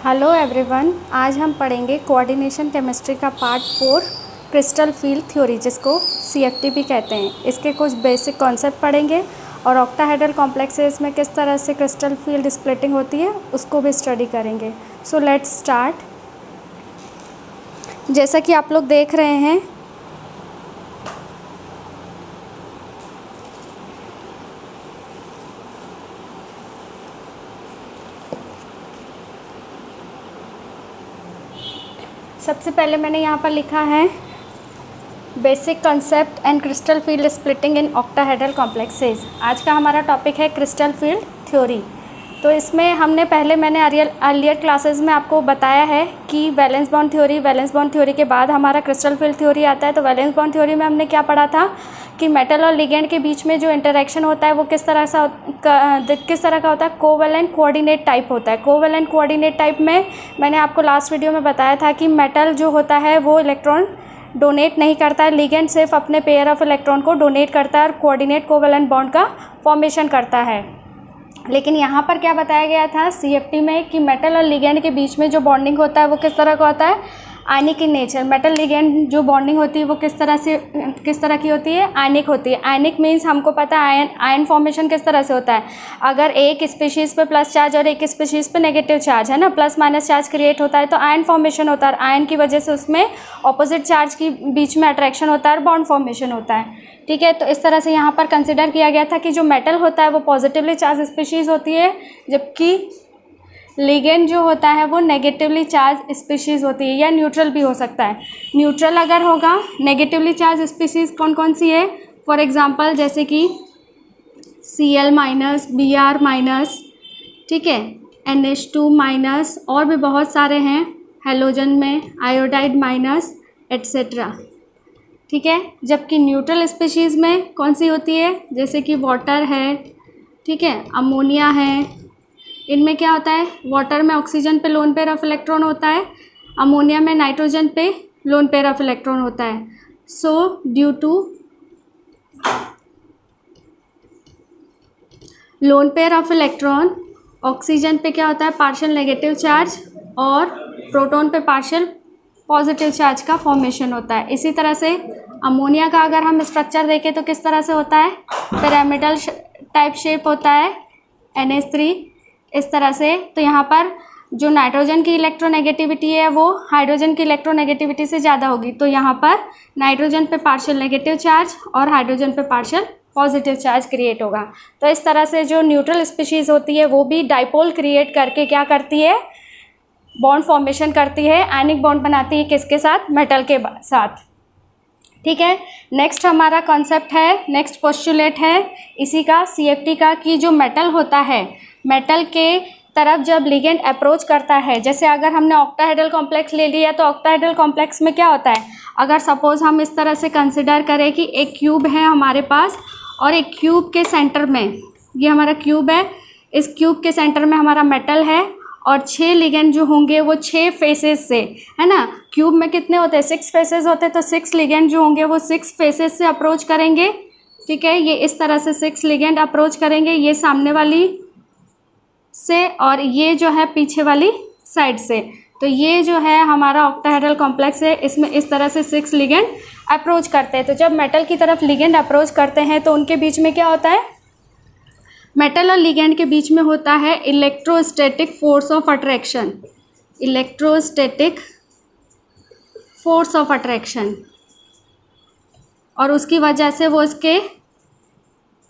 Hello everyone, आज हम पढ़ेंगे कोऑर्डिनेशन केमिस्ट्री का पार्ट 4 क्रिस्टल फील्ड थ्योरी, जिसको सीएफटी भी कहते हैं। इसके कुछ बेसिक कॉन्सेप्ट पढ़ेंगे और ऑक्टाहेड्रल कॉम्प्लेक्सेस में किस तरह से क्रिस्टल फील्ड स्प्लिटिंग होती है उसको भी स्टडी करेंगे। So let's start. जैसा कि आप लोग देख रहे हैं, सबसे पहले मैंने यहाँ पर लिखा है basic concept and crystal field splitting in octahedral complexes. आज का हमारा टॉपिक है क्रिस्टल फील्ड थ्योरी। तो इसमें मैंने अर्लियर क्लासेस में आपको बताया है कि वैलेंस बॉन्ड थ्योरी के बाद हमारा क्रिस्टल फील्ड थ्योरी आता है। तो वैलेंस बॉन्ड थ्योरी में हमने क्या पढ़ा था कि मेटल और लिगेंड के बीच में जो इंटरेक्शन होता है वो किस तरह का होता है, कोवैलेंट कोऑर्डिनेट टाइप होता है। कोवैलेंट कोऑर्डिनेट टाइप में मैंने आपको लास्ट वीडियो में बताया था कि मेटल जो होता है वो इलेक्ट्रॉन डोनेट नहीं करता है, लिगेंड सिर्फ अपने पेयर ऑफ इलेक्ट्रॉन को डोनेट करता है और कोऑर्डिनेट कोवैलेंट बॉन्ड का फॉर्मेशन करता है। लेकिन यहाँ पर क्या बताया गया था सीएफटी में कि मेटल और लिगेंड के बीच में जो बॉन्डिंग होता है वो किस तरह का होता है, आयनिक इन नेचर। मेटल लिगेंड जो बॉन्डिंग होती है वो किस तरह की होती है, आयनिक होती है। आयनिक मीन्स हमको पता है आयन फॉर्मेशन किस तरह से होता है। अगर एक स्पीशीज़ पे प्लस चार्ज और एक स्पीशीज़ पे नेगेटिव चार्ज है ना, प्लस माइनस चार्ज क्रिएट होता है तो आयन फॉर्मेशन होता है। आयन की वजह से उसमें ऑपोजिट चार्ज की बीच में अट्रैक्शन होता है और बॉन्ड फॉर्मेशन होता है। ठीक है, तो इस तरह से यहाँ पर कंसिडर किया गया था कि जो मेटल होता है वो पॉजिटिवली चार्ज स्पीशीज़ होती है, जबकि लिगेंड जो होता है वो नेगेटिवली चार्ज स्पीशीज़ होती है, या न्यूट्रल भी हो सकता है। न्यूट्रल अगर होगा, नेगेटिवली चार्ज स्पीशीज़ कौन कौन सी है, फॉर एग्जांपल जैसे कि Cl माइनस, Br माइनस, ठीक है, NH2 माइनस, और भी बहुत सारे हैं हेलोजन में, आयोडाइड माइनस एट्सेट्रा। ठीक है, जबकि न्यूट्रल स्पीशीज़ में कौन सी होती है, जैसे कि वाटर है, ठीक है, अमोनिया है। इनमें क्या होता है, वाटर में ऑक्सीजन पे लोन पेयर ऑफ इलेक्ट्रॉन होता है, अमोनिया में नाइट्रोजन पे लोन पेयर ऑफ इलेक्ट्रॉन होता है। So due to lone pair of electron, oxygen पे क्या होता है, पार्शियल नेगेटिव चार्ज, और प्रोटॉन पे पार्शियल पॉजिटिव चार्ज का फॉर्मेशन होता है। इसी तरह से अमोनिया का अगर हम स्ट्रक्चर देखें तो किस तरह से होता है, पिरामिडल टाइप शेप होता है, NH3 इस तरह से। तो यहाँ पर जो नाइट्रोजन की इलेक्ट्रोनेगेटिविटी है वो हाइड्रोजन की इलेक्ट्रोनेगेटिविटी से ज़्यादा होगी। तो यहाँ पर नाइट्रोजन पे पार्शियल नेगेटिव चार्ज और हाइड्रोजन पे पार्शियल पॉजिटिव चार्ज क्रिएट होगा। तो इस तरह से जो न्यूट्रल स्पीशीज़ होती है वो भी डाइपोल क्रिएट करके क्या करती है, बॉन्ड फॉर्मेशन करती है, आयनिक बॉन्ड बनाती है, किसके साथ, मेटल के साथ। ठीक है, नेक्स्ट हमारा कॉन्सेप्ट है, नेक्स्ट पोस्टुलेट है इसी का सीएफटी का, कि जो मेटल होता है, मेटल के तरफ जब लिगेंड अप्रोच करता है, जैसे अगर हमने ऑक्टाहेड्रल कॉम्प्लेक्स ले लिया तो ऑक्टाहेड्रल कॉम्प्लेक्स में क्या होता है, अगर सपोज हम इस तरह से कंसिडर करें कि एक क्यूब है हमारे पास और एक क्यूब के सेंटर में, ये हमारा क्यूब है, इस क्यूब के सेंटर में हमारा मेटल है और 6 लिगेंड जो होंगे वो 6 फेसेस से, है ना, क्यूब में कितने होते हैं, 6 फेसेस होते हैं, तो 6 लिगेंड जो होंगे वो 6 फेसेस से अप्रोच करेंगे। ठीक है, ये इस तरह से 6 लिगेंड अप्रोच करेंगे, ये सामने वाली से और ये जो है पीछे वाली साइड से। तो ये जो है हमारा ऑक्टाहेड्रल कॉम्प्लेक्स है, इसमें इस तरह से 6 लिगेंड अप्रोच करते हैं। तो जब मेटल की तरफ लिगेंड अप्रोच करते हैं तो उनके बीच में क्या होता है, मेटल और लिगेंड के बीच में होता है electrostatic force of attraction, electrostatic force of attraction, और उसकी वजह से वो इसके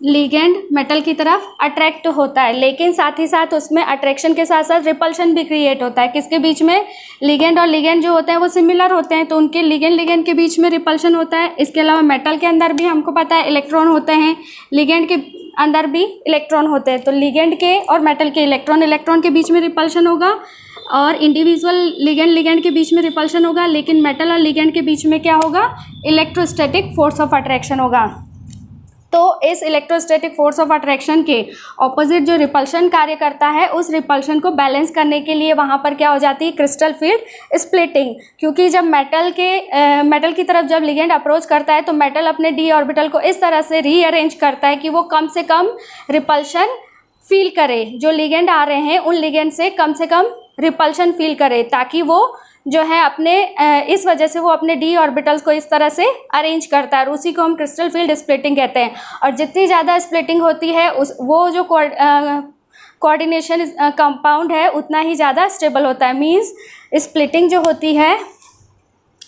लिगेंड मेटल की तरफ अट्रैक्ट होता है। लेकिन साथ ही साथ उसमें अट्रैक्शन के साथ साथ रिपल्शन भी क्रिएट होता है। किसके बीच में, लिगेंड और लिगेंड जो होते हैं वो सिमिलर होते हैं, तो उनके लिगेंड के बीच में रिपल्शन होता है। इसके अलावा मेटल के अंदर भी हमको पता है इलेक्ट्रॉन होते हैं, लिगेंड के अंदर भी इलेक्ट्रॉन होते हैं। तो लिगेंड के और मेटल के इलेक्ट्रॉन के बीच में रिपल्शन होगा और इंडिविजुअल लिगेंड के बीच में रिपल्शन होगा, लेकिन मेटल और लिगेंड के बीच में क्या होगा, इलेक्ट्रोस्टैटिक फोर्स ऑफ अट्रैक्शन होगा। तो इस इलेक्ट्रोस्टैटिक फोर्स ऑफ अट्रैक्शन के ऑपोजिट जो रिपल्शन कार्य करता है, उस रिपल्शन को बैलेंस करने के लिए वहाँ पर क्या हो जाती है, क्रिस्टल फील्ड स्प्लिटिंग। क्योंकि जब मेटल की तरफ जब लिगेंड अप्रोच करता है तो मेटल अपने डी ऑर्बिटल को इस तरह से रीअरेंज करता है कि वो कम से कम रिपल्शन फील करे, जो लिगेंड आ रहे हैं उन लिगेंड से कम रिपल्शन फील करे, ताकि वो जो है अपने इस वजह से वो अपने डी ऑर्बिटल्स को इस तरह से अरेंज करता है और उसी को हम क्रिस्टल फील्ड स्प्लिटिंग कहते हैं। और जितनी ज़्यादा स्प्लिटिंग होती है वो जो कोऑर्डिनेशन कंपाउंड है उतना ही ज़्यादा स्टेबल होता है। मींस स्प्लिटिंग जो होती है,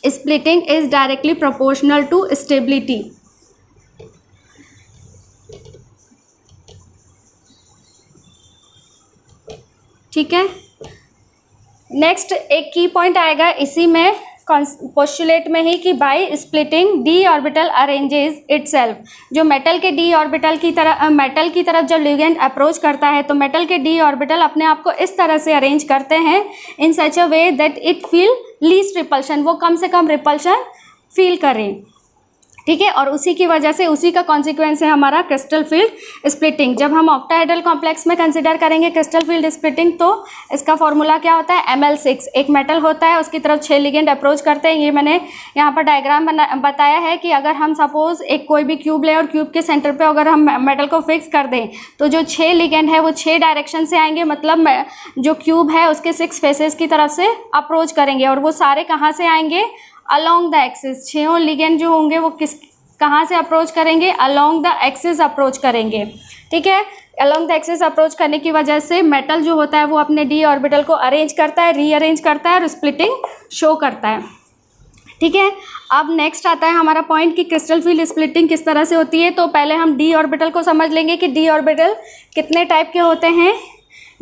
splitting is directly proportional to stability. ठीक है, नेक्स्ट एक की पॉइंट आएगा इसी में पोस्टुलेट में ही कि by splitting D orbital arranges itself. जो मेटल के डी ऑर्बिटल की तरफ जब लिगेंड अप्रोच करता है तो मेटल के डी ऑर्बिटल अपने आप को इस तरह से अरेंज करते हैं in such a way that it feel least repulsion, वो कम से कम रिपल्शन फील करें। ठीक है, और उसी की वजह से उसी का कॉन्सिक्वेंस है हमारा क्रिस्टल फील्ड स्प्लिटिंग। जब हम ऑक्टाहेड्रल कॉम्प्लेक्स में कंसिडर करेंगे क्रिस्टल फील्ड स्प्लिटिंग तो इसका फॉर्मूला क्या होता है, Ml6। एक मेटल होता है, उसकी तरफ 6 लिगेंड अप्रोच करते हैं। ये मैंने यहाँ पर डायग्राम बताया है कि अगर हम सपोज एक कोई भी क्यूब ले और क्यूब के सेंटर पर अगर हम मेटल को फिक्स कर दें तो जो 6 लिगेंड है वो 6 डायरेक्शन से आएंगे, मतलब जो क्यूब है उसके 6 फेसेस की तरफ से अप्रोच करेंगे। और वो सारे कहाँ से आएंगे, अलोंग द एक्सिस। 6 लिगेंड जो होंगे वो कहाँ से अप्रोच करेंगे, अलोंग द एक्सिस अप्रोच करेंगे। ठीक है, अलोंग द एक्सिस अप्रोच करने की वजह से मेटल जो होता है वो अपने डी ऑर्बिटल को अरेंज करता है, रीअरेंज करता है और स्प्लिटिंग शो करता है। ठीक है, अब नेक्स्ट आता है हमारा पॉइंट कि क्रिस्टल फील्ड स्प्लिटिंग किस तरह से होती है। तो पहले हम डी ऑर्बिटल को समझ लेंगे कि डी ऑर्बिटल कितने टाइप के होते हैं।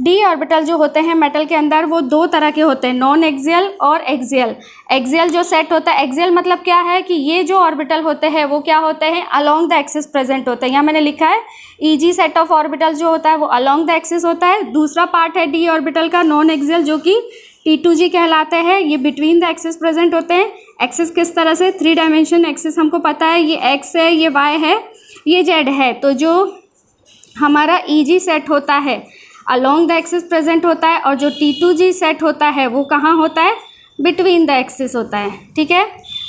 डी ऑर्बिटल जो होते हैं मेटल के अंदर वो 2 तरह के होते हैं, नॉन एक्सियल और एक्सियल। एक्सियल जो सेट होता है, एक्सियल मतलब क्या है कि ये जो ऑर्बिटल होते हैं वो क्या होते हैं, अलोंग द एक्सिस प्रेजेंट होते हैं। यहाँ मैंने लिखा है ईजी सेट ऑफ ऑर्बिटल जो होता है वो अलोंग द एक्सिस होता है। दूसरा पार्ट है डी ऑर्बिटल का नॉन एक्सियल, जो कि T2G कहलाते हैं। ये बिटवीन द एक्सिस प्रेजेंट होते हैं। एक्सिस किस तरह से, 3 डायमेंशन एक्सिस हमको पता है, ये एक्स है, ये वाई है, ये जेड है। तो जो हमारा ईजी सेट होता है अलोंग द एक्सिस प्रेजेंट होता है और जो T2G सेट होता है वो कहाँ होता है, बिटवीन द एक्सिस होता है। ठीक है,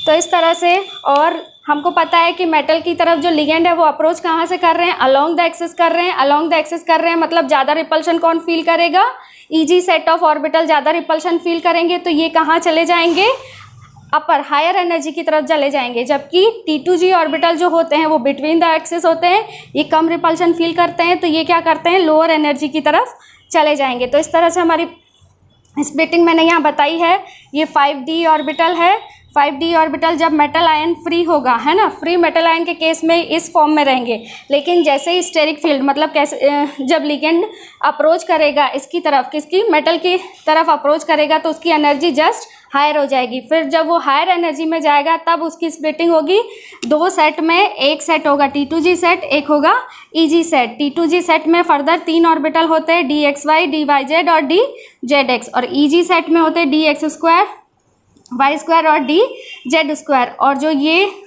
तो इस तरह से, और हमको पता है कि मेटल की तरफ जो लिगेंड है वो अप्रोच कहाँ से कर रहे हैं, अलोंग द एक्सिस कर रहे हैं। अलोंग द एक्सिस कर रहे हैं मतलब ज़्यादा रिपल्शन कौन फील करेगा, ईजी सेट ऑफ ऑर्बिटल ज़्यादा रिपल्शन फील करेंगे। तो ये कहाँ चले जाएंगे, अपर हायर एनर्जी की तरफ चले जाएंगे। जबकि T2G ऑर्बिटल जो होते हैं वो बिटवीन द एक्सिस होते हैं, ये कम रिपल्शन फील करते हैं, तो ये क्या करते हैं, लोअर एनर्जी की तरफ चले जाएंगे। तो इस तरह से हमारी स्प्लिटिंग मैंने यहाँ बताई है। ये 5D ऑर्बिटल है। 5D ऑर्बिटल जब मेटल आयन फ्री होगा, है ना, फ्री मेटल आयन के केस में इस फॉर्म में रहेंगे। लेकिन जैसे ही स्टेरिक फील्ड मतलब कैसे, जब लिगेंड अप्रोच करेगा इसकी तरफ, किसकी, मेटल की तरफ अप्रोच करेगा तो उसकी एनर्जी जस्ट हायर हो जाएगी। फिर जब वो हायर एनर्जी में जाएगा तब उसकी स्प्लिटिंग होगी 2 सेट में। एक सेट होगा T2G सेट, एक होगा EG सेट। T2G सेट में फर्दर 3 ऑर्बिटल होते हैं, DXY, DYZ और DZX। और EG सेट में होते हैं DX2, Y2 और DZ2। और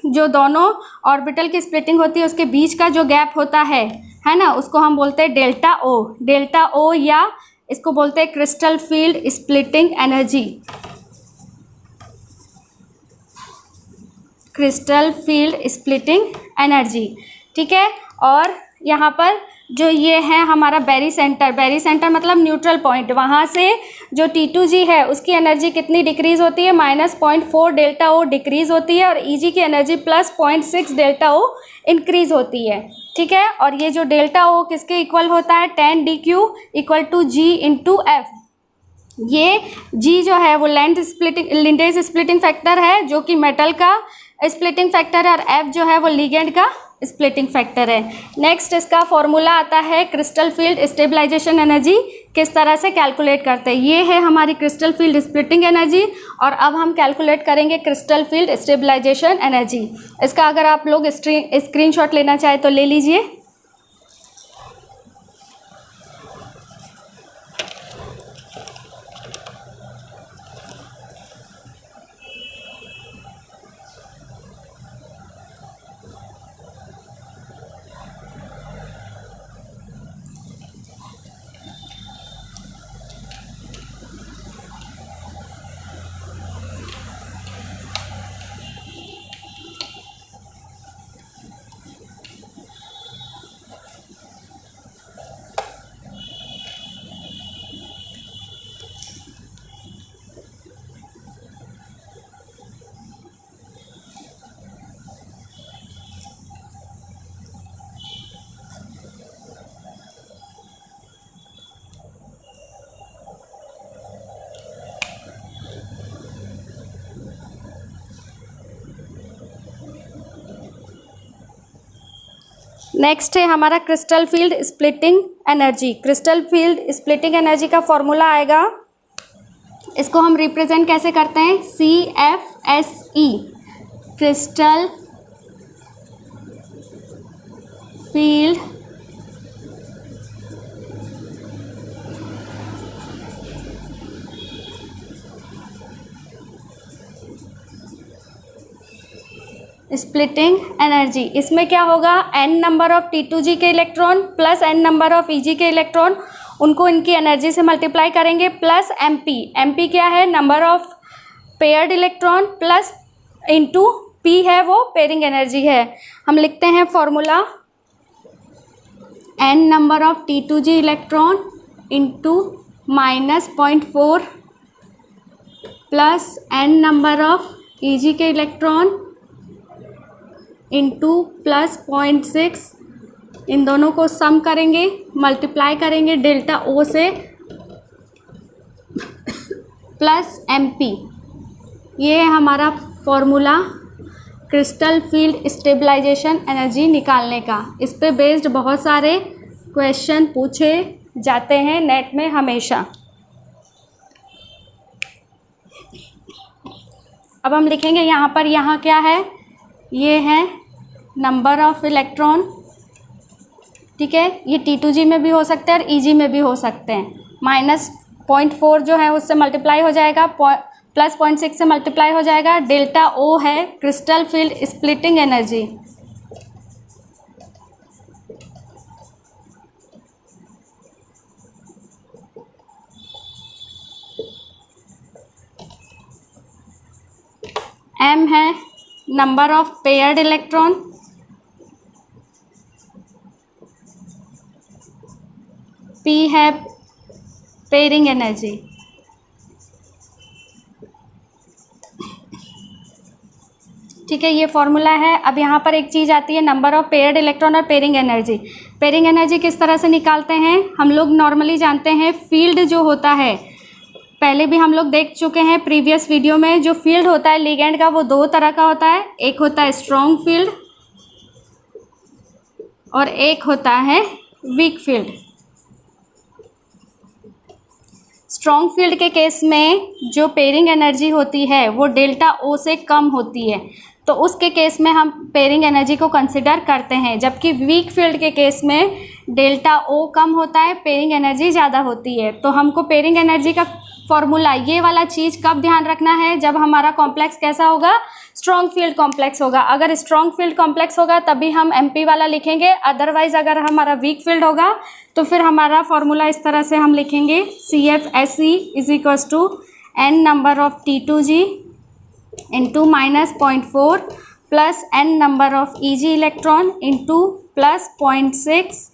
जो दोनों ऑर्बिटल की स्प्लिटिंग होती है उसके बीच का जो गैप होता है ना, उसको हम बोलते हैं डेल्टा O। डेल्टा O या इसको बोलते हैं crystal field splitting energy, crystal field splitting energy. ठीक है, और यहाँ पर जो ये है हमारा बेरी सेंटर मतलब न्यूट्रल पॉइंट, वहाँ से जो T2G है उसकी एनर्जी कितनी डिक्रीज़ होती है, -0.4 डेल्टा O डिक्रीज़ होती है। और EG की एनर्जी +0.6 डेल्टा O इंक्रीज़ होती है। ठीक है, और ये जो डेल्टा O किसके इक्वल होता है, 10dq = G/F। ये G जो है वो लिंडेज स्प्लिटिंग फैक्टर है जो कि मेटल का स्प्लिटिंग फैक्टर है, और F जो है वो लिगेंड का स्प्लिटिंग फैक्टर है। नेक्स्ट इसका फॉर्मूला आता है क्रिस्टल फील्ड स्टेबलाइजेशन एनर्जी किस तरह से कैलकुलेट करते हैं। ये है हमारी क्रिस्टल फील्ड स्प्लिटिंग एनर्जी, और अब हम कैलकुलेट करेंगे क्रिस्टल फील्ड स्टेबलाइजेशन एनर्जी। इसका अगर आप लोग स्क्रीनशॉट लेना चाहें तो ले लीजिए। नेक्स्ट है हमारा crystal field splitting energy. Crystal field splitting energy का फॉर्मूला आएगा, इसको हम रिप्रेजेंट कैसे करते हैं, CFSE, crystal field splitting energy. इसमें क्या होगा, n नंबर ऑफ T2G के electron plus n number of EG के इलेक्ट्रॉन, उनको इनकी एनर्जी से मल्टीप्लाई करेंगे, प्लस MP क्या है, number of paired electron, plus into P है वो पेयरिंग एनर्जी है। हम लिखते हैं formula, n number of T2G electron into -0.4 plus n number of EG के इलेक्ट्रॉन इंटू +0.6, इन दोनों को सम करेंगे, मल्टीप्लाई करेंगे डेल्टा O से, प्लस MP। ये है हमारा formula crystal field stabilization energy निकालने का। इस पे बेस्ड बहुत सारे क्वेश्चन पूछे जाते हैं नेट में हमेशा। अब हम लिखेंगे यहाँ पर, यहाँ क्या है, ये है नंबर ऑफ इलेक्ट्रॉन, ठीक है, ये T2G में भी हो सकते हैं और EG में भी हो सकते हैं। -0.4 जो है उससे मल्टीप्लाई हो जाएगा, +0.6 से मल्टीप्लाई हो जाएगा, डेल्टा O है crystal field splitting energy. M है number of paired electron, P है पेयरिंग एनर्जी। ठीक है, ये फॉर्मूला है। अब यहाँ पर एक चीज़ आती है, नंबर ऑफ पेयर्ड इलेक्ट्रॉन और पेयरिंग एनर्जी। पेयरिंग एनर्जी किस तरह से निकालते हैं, हम लोग नॉर्मली जानते हैं फील्ड जो होता है, पहले भी हम लोग देख चुके हैं प्रीवियस वीडियो में, जो फील्ड होता है लिगेंड का वो दो तरह का होता है, एक होता है स्ट्रॉन्ग फील्ड और एक होता है वीक फील्ड। स्ट्रॉन्ग फील्ड के केस में जो पेयरिंग एनर्जी होती है वो डेल्टा O से कम होती है, तो उसके केस में हम पेयरिंग एनर्जी को कंसिडर करते हैं, जबकि वीक फील्ड के केस में डेल्टा O कम होता है, पेयरिंग एनर्जी ज़्यादा होती है। तो हमको पेयरिंग एनर्जी का फॉर्मूला, ये वाला चीज़ कब ध्यान रखना है, जब हमारा कॉम्प्लेक्स कैसा होगा, स्ट्रॉन्ग फील्ड कॉम्प्लेक्स होगा। अगर स्ट्रॉन्ग फील्ड कॉम्प्लेक्स होगा तभी हम MP वाला लिखेंगे, अदरवाइज अगर हमारा वीक फील्ड होगा तो फिर हमारा फॉर्मूला इस तरह से हम लिखेंगे, CFSE = n number of T2G into -0.4 plus n number of EG electron into +0.6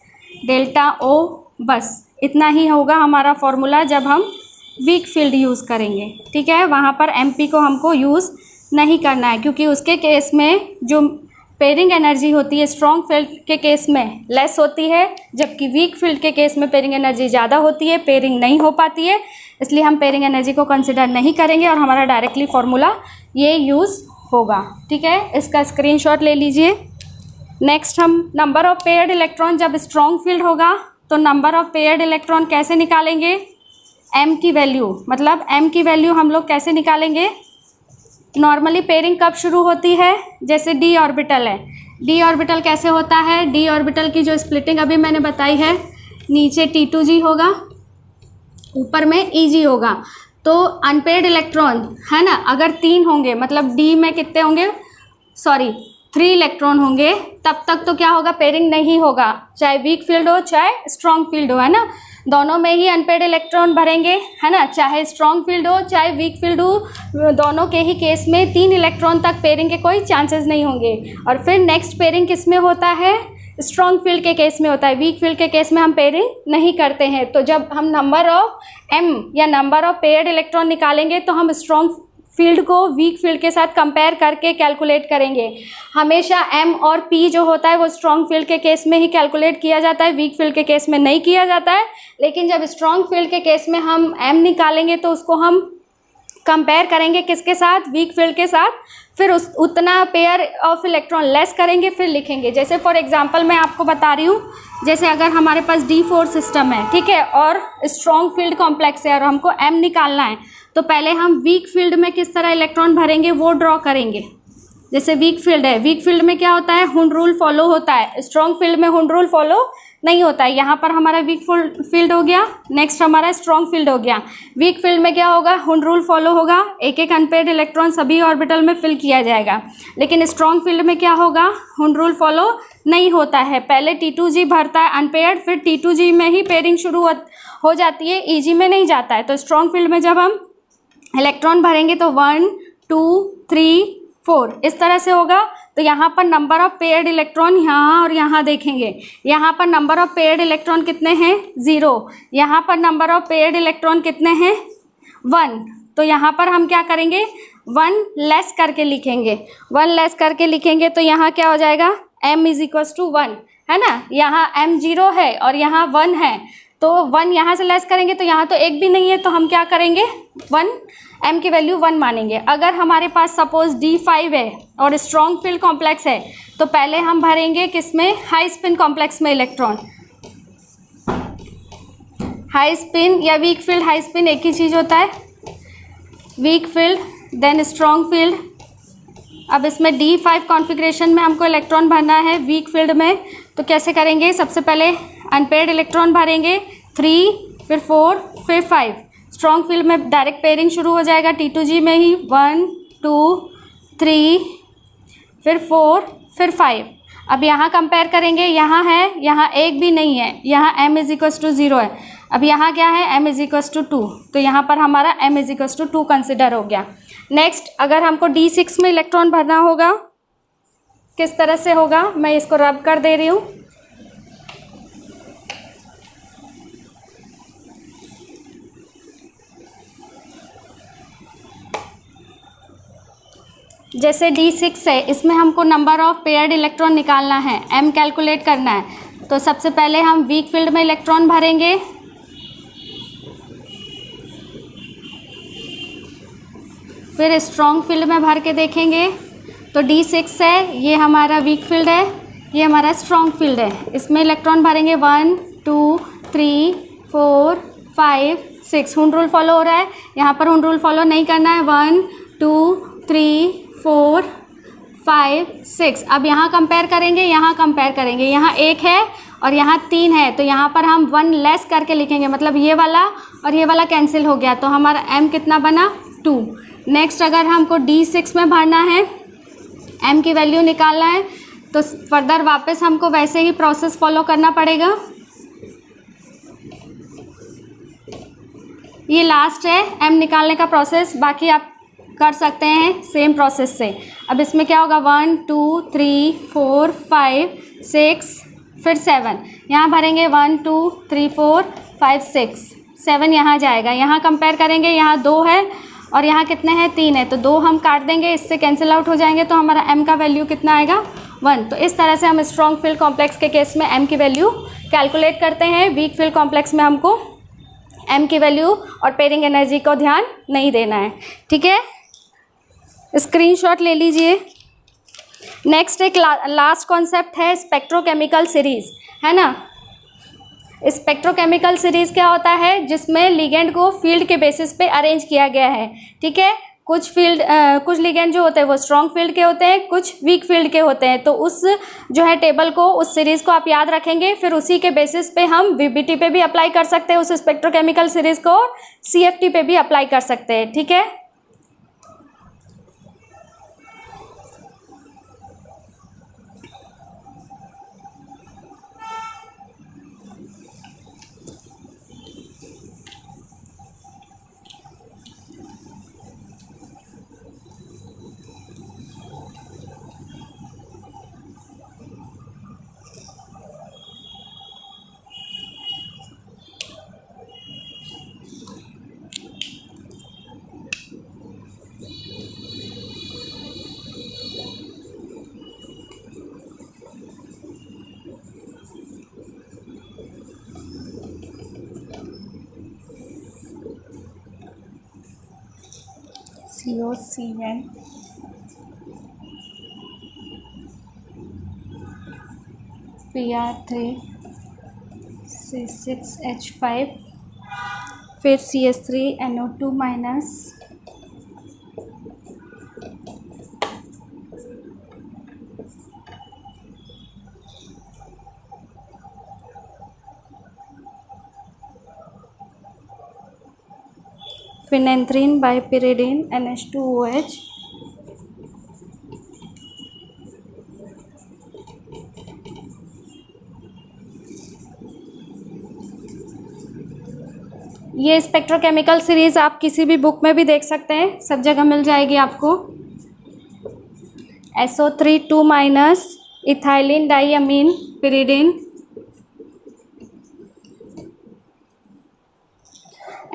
delta O। बस इतना ही होगा हमारा फॉर्मूला जब हम वीक फील्ड यूज़ करेंगे। ठीक है, वहाँ पर MP को हमको यूज़ नहीं करना है, क्योंकि उसके केस में जो पेयरिंग एनर्जी होती है स्ट्रॉन्ग फील्ड के केस में लेस होती है, जबकि वीक फील्ड के केस में पेयरिंग एनर्जी ज़्यादा होती है, पेयरिंग नहीं हो पाती है, इसलिए हम पेयरिंग एनर्जी को कंसिडर नहीं करेंगे और हमारा डायरेक्टली फॉर्मूला ये यूज़ होगा। ठीक है, इसका स्क्रीनशॉट ले लीजिए। नेक्स्ट हम नंबर ऑफ पेयर्ड इलेक्ट्रॉन, जब स्ट्रॉन्ग फील्ड होगा तो नंबर ऑफ पेयर्ड इलेक्ट्रॉन कैसे निकालेंगे, M की वैल्यू, मतलब M की वैल्यू हम लोग कैसे निकालेंगे, नॉर्मली पेयरिंग कब शुरू होती है, जैसे d ऑर्बिटल है, d ऑर्बिटल कैसे होता है, d ऑर्बिटल की जो स्प्लिटिंग अभी मैंने बताई है, नीचे T2G होगा, ऊपर में EG होगा, तो अनपेयर्ड इलेक्ट्रॉन है ना, अगर 3 होंगे, मतलब d में कितने होंगे, 3 इलेक्ट्रॉन होंगे, तब तक तो क्या होगा, पेयरिंग नहीं होगा, चाहे वीक फील्ड हो चाहे स्ट्रॉन्ग फील्ड हो, है ना, दोनों में ही अनपेयर्ड इलेक्ट्रॉन भरेंगे, है ना, चाहे स्ट्रॉन्ग फील्ड हो चाहे वीक फील्ड हो, दोनों के ही केस में 3 इलेक्ट्रॉन तक पेयरिंग के कोई चांसेस नहीं होंगे। और फिर नेक्स्ट पेयरिंग किस में होता है, स्ट्रॉन्ग फील्ड के केस में होता है, वीक फील्ड के केस में हम पेयरिंग नहीं करते हैं। तो जब हम नंबर ऑफ M या नंबर ऑफ पेयर्ड इलेक्ट्रॉन निकालेंगे तो हम स्ट्रॉन्ग फील्ड को वीक फील्ड के साथ कंपेयर करके कैलकुलेट करेंगे। हमेशा M और P जो होता है वो स्ट्रॉन्ग फील्ड के केस में ही कैलकुलेट किया जाता है, वीक फील्ड के केस में नहीं किया जाता है। लेकिन जब स्ट्रॉन्ग फील्ड के केस में हम M निकालेंगे तो उसको हम कंपेयर करेंगे किसके साथ, वीक फील्ड के साथ, फिर उतना पेयर ऑफ इलेक्ट्रॉन लेस करेंगे, फिर लिखेंगे। जैसे फॉर एग्जांपल मैं आपको बता रही हूँ, जैसे अगर हमारे पास D4 सिस्टम है, ठीक है, और स्ट्रॉन्ग फील्ड कॉम्प्लेक्स है और हमको M निकालना है, तो पहले हम वीक फील्ड में किस तरह इलेक्ट्रॉन भरेंगे वो ड्रॉ करेंगे। जैसे वीक फील्ड है, वीक फील्ड में क्या होता है, हुंड रूल फॉलो होता है, स्ट्रॉन्ग फील्ड में हुंड रूल फॉलो नहीं होता है। यहाँ पर हमारा वीक फील्ड हो गया, नेक्स्ट हमारा स्ट्रॉन्ग फील्ड हो गया। वीक फील्ड में क्या होगा, हुंड रूल फॉलो होगा, एक एक अनपेयर्ड इलेक्ट्रॉन सभी ऑर्बिटल में फिल किया जाएगा। लेकिन स्ट्रॉन्ग फील्ड में क्या होगा, हुंड रूल फॉलो नहीं होता है, पहले T2G भरता है अनपेयर्ड, फिर T2G में ही पेयरिंग शुरू हो जाती है, EG में नहीं जाता है। तो स्ट्रॉन्ग फील्ड में जब हम इलेक्ट्रॉन भरेंगे तो 1 2 3 4 इस तरह से होगा। तो यहाँ पर नंबर ऑफ पेयर्ड इलेक्ट्रॉन यहाँ और यहाँ देखेंगे, यहाँ पर नंबर ऑफ पेयर्ड इलेक्ट्रॉन कितने हैं, 0, यहाँ पर नंबर ऑफ पेयर्ड इलेक्ट्रॉन कितने हैं, 1। तो यहाँ पर हम क्या करेंगे, 1 लेस करके लिखेंगे, 1 लेस करके लिखेंगे तो यहाँ क्या हो जाएगा, m = 1 है ना, यहाँ m 0 है और यहाँ 1 है, तो 1 यहाँ से लेस करेंगे तो यहाँ तो एक भी नहीं है, तो हम क्या करेंगे, 1 m की वैल्यू 1 मानेंगे। अगर हमारे पास सपोज D5 है और स्ट्रॉन्ग फील्ड कॉम्प्लेक्स है, तो पहले हम भरेंगे किसमें, हाई स्पिन कॉम्प्लेक्स में इलेक्ट्रॉन। हाई स्पिन या वीक फील्ड, हाई स्पिन एक ही चीज़ होता है, weak field then strong field. अब इसमें D5 कॉन्फ़िगरेशन में हमको इलेक्ट्रॉन भरना है वीक फील्ड में, तो कैसे करेंगे, सबसे पहले अनपेयर्ड इलेक्ट्रॉन भरेंगे 3, फिर 4, फिर 5। स्ट्रॉन्ग फील्ड में डायरेक्ट पेयरिंग शुरू हो जाएगा T2G में ही, 1 2 3 फिर 4 फिर 5। अब यहाँ कंपेयर करेंगे, यहाँ है, यहाँ एक भी नहीं है, यहाँ m = 0 है। अब यहाँ क्या है, m = 2, तो यहाँ पर हमारा m = 2 कंसिडर हो गया। नेक्स्ट अगर हमको D6 में इलेक्ट्रॉन भरना होगा, किस तरह से होगा, मैं इसको रब कर दे रही हूँ। जैसे D6 है, इसमें हमको नंबर ऑफ पेयर्ड इलेक्ट्रॉन निकालना है, m कैलकुलेट करना है। तो सबसे पहले हम वीक फील्ड में इलेक्ट्रॉन भरेंगे, फिर स्ट्रॉन्ग फील्ड में भर के देखेंगे। तो D6 है, ये हमारा वीक फील्ड है, ये हमारा स्ट्रॉन्ग फील्ड है, इसमें इलेक्ट्रॉन भरेंगे 1 2 3 4 5 6। हुंड रूल फॉलो हो रहा है, यहाँ पर हुंड रूल फॉलो नहीं करना है, 1 2 3 4 5 6। अब यहाँ कंपेयर करेंगे, यहाँ कंपेयर करेंगे, यहाँ 1 है और यहाँ 3 है, तो यहाँ पर हम 1 लेस करके लिखेंगे, मतलब ये वाला और ये वाला कैंसिल हो गया, तो हमारा m कितना बना, 2। नेक्स्ट अगर हमको D6 में भरना है, m की वैल्यू निकालना है, तो फर्दर वापस हमको वैसे ही प्रोसेस फॉलो करना पड़ेगा। ये लास्ट है m निकालने का प्रोसेस, बाकी आप कर सकते हैं सेम प्रोसेस से। अब इसमें क्या होगा, 1 2 3 4 5 6 फिर 7, यहाँ भरेंगे 1 2 3 4 5 6 7, यहाँ जाएगा। यहाँ कंपेयर करेंगे, यहाँ 2 है और यहाँ कितने हैं, 3 है, तो 2 हम काट देंगे, इससे कैंसिल आउट हो जाएंगे, तो हमारा m का वैल्यू कितना आएगा, 1। तो इस तरह से हम स्ट्रॉन्ग फील्ड कॉम्प्लेक्स के केस में m की वैल्यू कैलकुलेट करते हैं। वीक फील्ड कॉम्प्लेक्स में हमको m की वैल्यू और पेयरिंग एनर्जी को ध्यान नहीं देना है, ठीक है, स्क्रीनशॉट ले लीजिए। नेक्स्ट एक लास्ट कॉन्सेप्ट है स्पेक्ट्रोकेमिकल सीरीज, है ना। स्पेक्ट्रोकेमिकल सीरीज क्या होता है, जिसमें लिगेंड को फील्ड के बेसिस पे अरेंज किया गया है, ठीक है। कुछ लिगेंड जो होते हैं वो स्ट्रॉन्ग फील्ड के होते हैं, कुछ वीक फील्ड के होते हैं। तो उस जो है टेबल को, उस सीरीज़ को आप याद रखेंगे, फिर उसी के बेसिस पे हम VBT पे भी अप्लाई कर सकते हैं उस स्पेक्ट्रोकेमिकल सीरीज़ को, और CFT पे भी अप्लाई कर सकते हैं, ठीक है। COCN PR3 C6H5 फिर CH3NO2 माइनस फिनेंथ्रीन बाइपिरिडीन NH2OH ये स्पेक्ट्रोकेमिकल सीरीज़ आप किसी भी बुक में भी देख सकते हैं, सब जगह मिल जाएगी आपको। SO3 2 minus ethylene diamine pyridine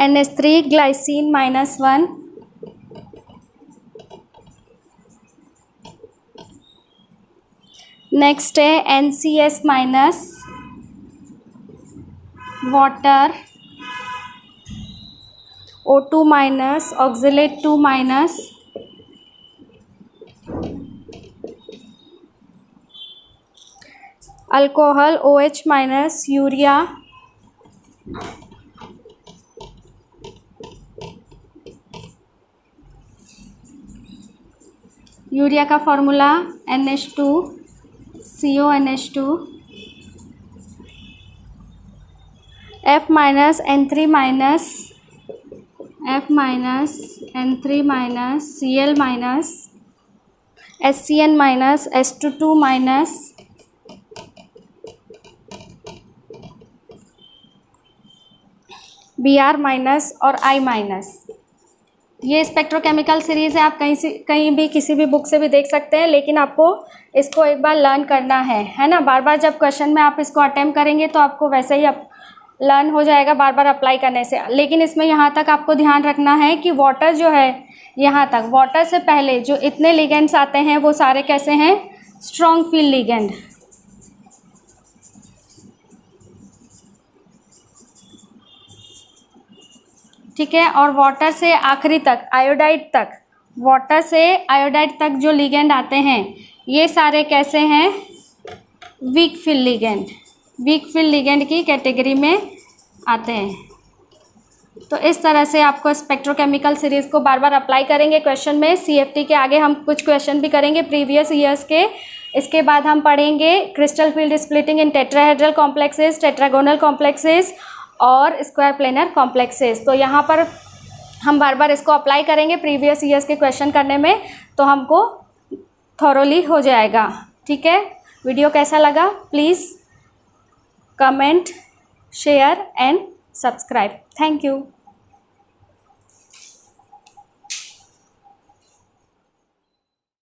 NH3 glycine -1 next है NCS minus water O2 minus oxalate 2 minus alcohol OH minus urea urea का formula NH2 CONH2 F minus N3 minus F minus N3 minus Cl minus SCN minus S22 minus Br minus और I minus. ये spectrochemical series है, आप कहीं भी किसी भी book से भी देख सकते हैं, लेकिन आपको इसको एक बार लर्न करना है ना। बार बार जब क्वेश्चन में आप इसको अटेम्प्ट करेंगे तो आपको वैसे ही लर्न हो जाएगा बार बार अप्लाई करने से। लेकिन इसमें यहाँ तक आपको ध्यान रखना है कि वाटर जो है, यहाँ तक वाटर से पहले जो इतने लिगेंड्स आते हैं वो सारे कैसे हैं, स्ट्रॉन्ग फील्ड लिगेंड। ठीक है, और वाटर से आखिरी तक आयोडाइड तक, वाटर से आयोडाइड तक जो लिगेंड आते हैं ये सारे कैसे हैं, weak field ligand. Weak field ligand की कैटेगरी में आते हैं। तो इस तरह से आपको स्पेक्ट्रोकेमिकल सीरीज़ को बार बार अप्लाई करेंगे क्वेश्चन में। CFT के आगे हम कुछ क्वेश्चन भी करेंगे प्रीवियस ईयर्स के। इसके बाद हम पढ़ेंगे क्रिस्टल फील्ड स्प्लिटिंग इन टेट्राहेड्रल कॉम्प्लेक्सेस, टेट्रागोनल कॉम्प्लेक्सेस और स्क्वायर प्लेनर कॉम्प्लेक्सेस। तो यहाँ पर हम बार बार इसको अप्लाई करेंगे प्रीवियस ईयर्स के क्वेश्चन करने में, तो हमको थॉरोली हो जाएगा। ठीक है, वीडियो कैसा लगा please comment, share and subscribe. Thank you.